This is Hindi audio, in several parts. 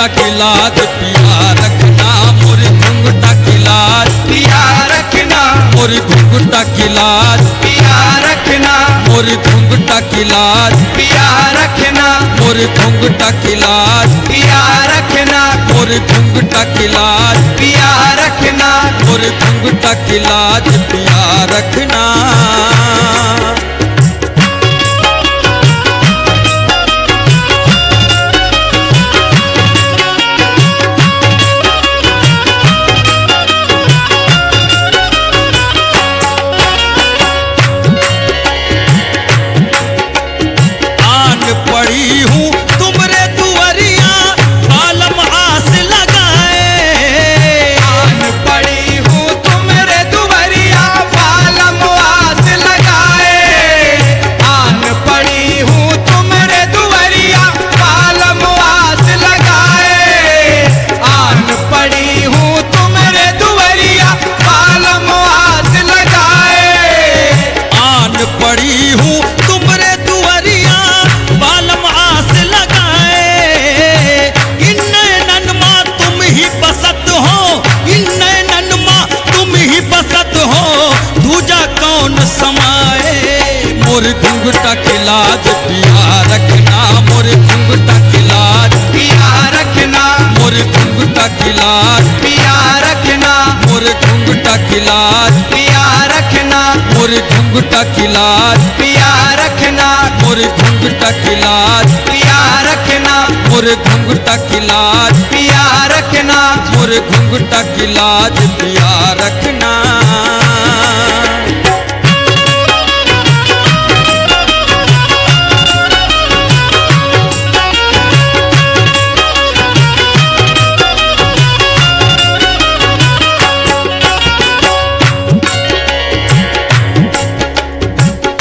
घुंघटा की लाज पिया रखना, मोरी घुंघटा की लाज पिया रखना, मोरी घुंघटा की लाज पिया रखना, मोरी घुंघटा की लाज पिया रखना, मोरी घुंघटा की लाज पिया रखना, मोरी घुंघटा की लाज पिया रखना, मोरी घुंघटा की लाज पिया रखना। पड़ी हूँ तुमरे दुआरिया बालम आस लगाए, आन पड़ी हूँ तुमरे दुआरिया बालम आस लगाए, आन पड़ी हूँ तुमरे दुआरिया बालम आस लगाए, आन पड़ी हूँ तुमरे दुआरिया बालम आस लगाए, आन पड़ी हूँ तुमरे दुआरिया बालम आस लगाए। इन नैनन माँ तुम ही बसत हो, इन नैनन माँ तुम ही बसत हो, दूजा कौन समाए। मोर घुंघटा की लाज पिया रखना, मोर घुंघटा की लाज पिया रखना, मोर घुंघटा की लाज पिया रखना, मोर घुंघटा की लाज पिया रखना, मोर घुंघटा की लाज पिया रखना, मोर घुंघटा की लाज पिया रखना, मोर घुंघटा की लाज पिया रखना, मोर घुंघटा की लाज पिया रखना।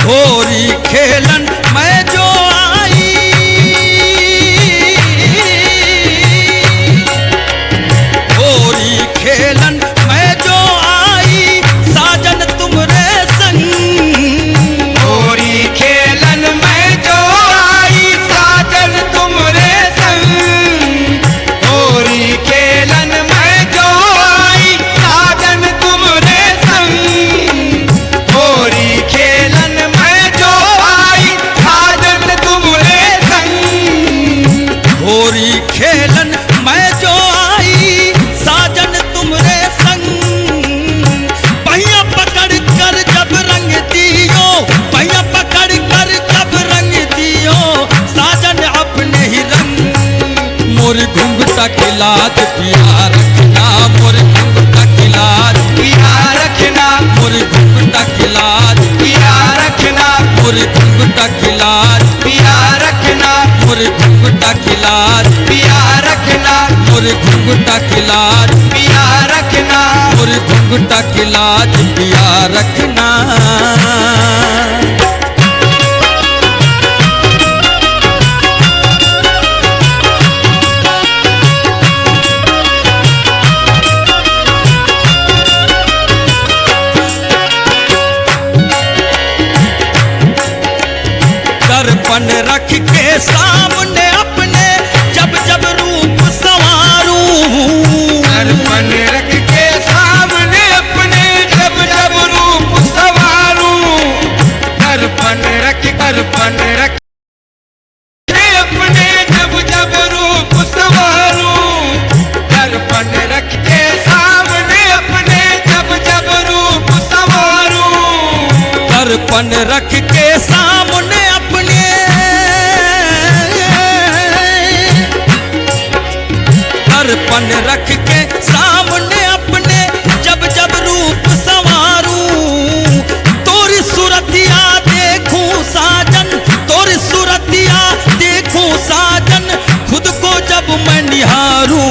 होरी खेलन मैं जो आई, होरी खेलन मैं जो आई, साजन तुमरे संग, होरी खेलन मैं जो आई साजन तुमरे संग, होरी खेलन मैं जो आई साजन तुमरे संग, होरी खेलन मैं जो आई साजन तुमरे संग, होरी खेलन मैं जो आई साजन तुमरे संग। पहिया पकड़ कर जब रंग दियो, पहिया पकड़ कर जब रंग दियो, साजन अपने ही रंग। मोर घुंघटा की लाज पिया रखना, मोर घुंघटा की लाज पिया रखना, मोर घुंघटा की लाज पिया रखना, मोर घुंघटा की लाज पिया रखना, मोर घुंघटा की लाज पिया रखना, मोर घुंघटा की लाज पिया रखना, मोर घुंघटा की लाज पिया रखना। दर्पण रख के सामने अपने जब जब रूप संवारूं, दर्पण रख के सामने अपने जब जब रूप संवारूं, दर्पण रख के अपने जब जब रूप संवारूं, दर्पण रख के सामने अपने जब जब रूप संवारूं, दर्पण रख के सामने अपने, दर्पण रख के सामने अपने जब जब रूप संवारूं, तोरी सूरतिया देखूं साजन, तोरी सूरतिया देखूं साजन, खुद को जब मैं निहारूं।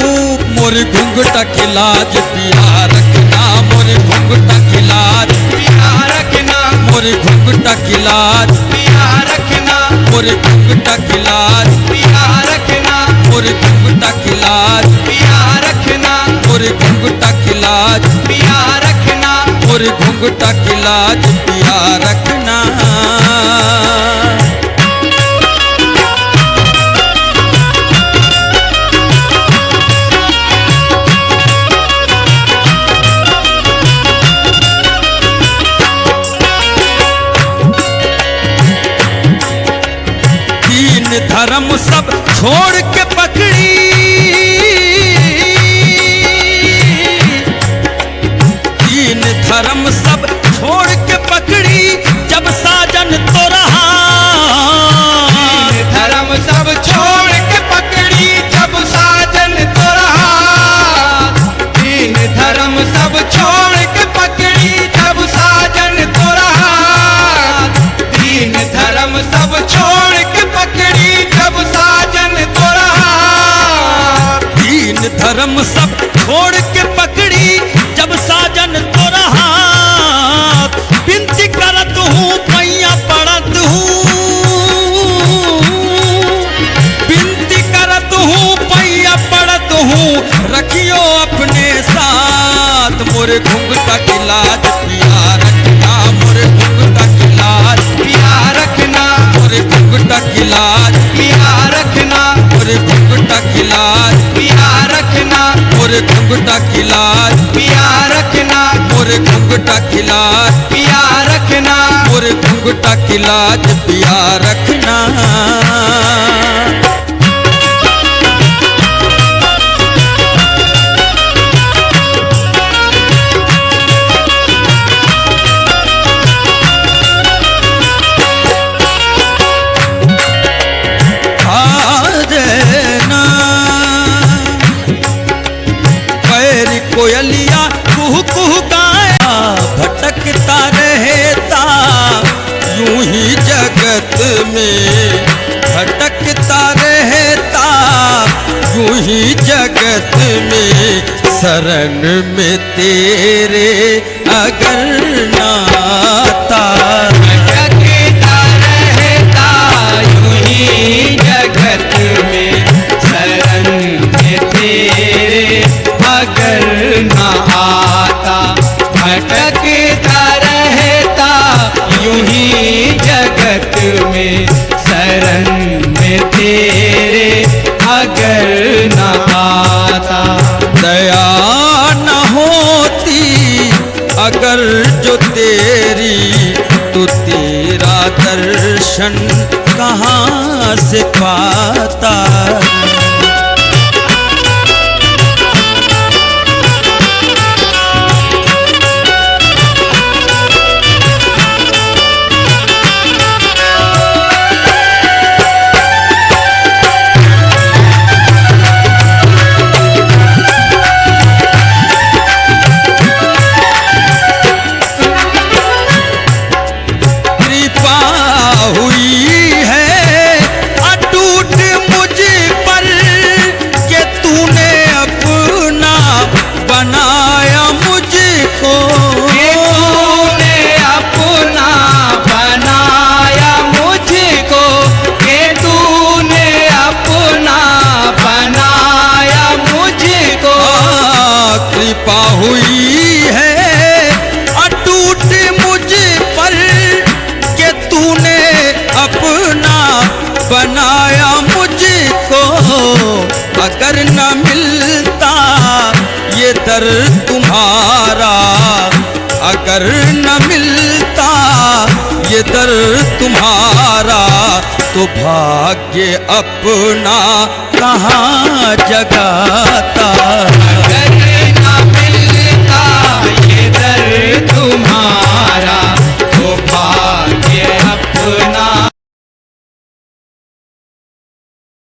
मोर घुंघटा की लाज पिया रखना, मोर घुंघटा की लाज पिया रखना, मोर घुंघटा की लाज पिया रखना, मोर घुंघटा की लाज पिया रखना, मोर घुंघटा की लाज पिया रखना, मोर घुंघटा की लाज पिया रखना, मोर घुंघटा की लाज पिया रखना। छोड़ के पकड़ी, दीन धर्म सब छोड़ के पकड़ी, जब साजन तो रहा। दीन धर्म सब छोड़ के पकड़ी, जब साजन तो रहा। दीन धर्म सब छोड़ के पकड़ी, जब साजन तो रहा। दीन धर्म सब छोड़ के पकड़ी, जब साजन तो रहा। दीन धर्म सब छोड़ के पकड़ी, जब साजन तो रहा। बिनती करत हूँ पैया पड़त हूँ, बिनती करत हूँ पैया पड़त हूँ, रखियो अपने साथ। मोरे घुंघटा की लाज पिया रखना, मोरे घुंघटा की लाज पिया रखना, मोरे घुंघटा की लाज पिया रखना, मोरे घुंघटा की लाज पिया रखना, मोरे घुंघटा की लाज पिया रखना, मोरे घुंघटा की लाज पिया रखना। मोरे घुंघटा की लाज पिया रखना। कोयलिया कुहू कुहू गाए, भटकता रहता यूं ही जगत में, भटकता रहता यूं ही जगत में। शरण में तेरे अगर नाता, भटकता रहता यूं ही जगत में। शरण में तेरे अगर न आता। भटकता रहता यूं ही जगत में। शरण में तेरे अगर न आता। दया न होती अगर जो तेरी, तो तेरा दर्शन कहाँ से पाता। कृपा हुई है अटूट मुझ पर कि तूने अपना बनाया मुझको। अगर न मिलता ये दर तुम्हारा, अगर न मिलता ये दर तुम्हारा, तो भाग्य अपना कहाँ जगाता। अगर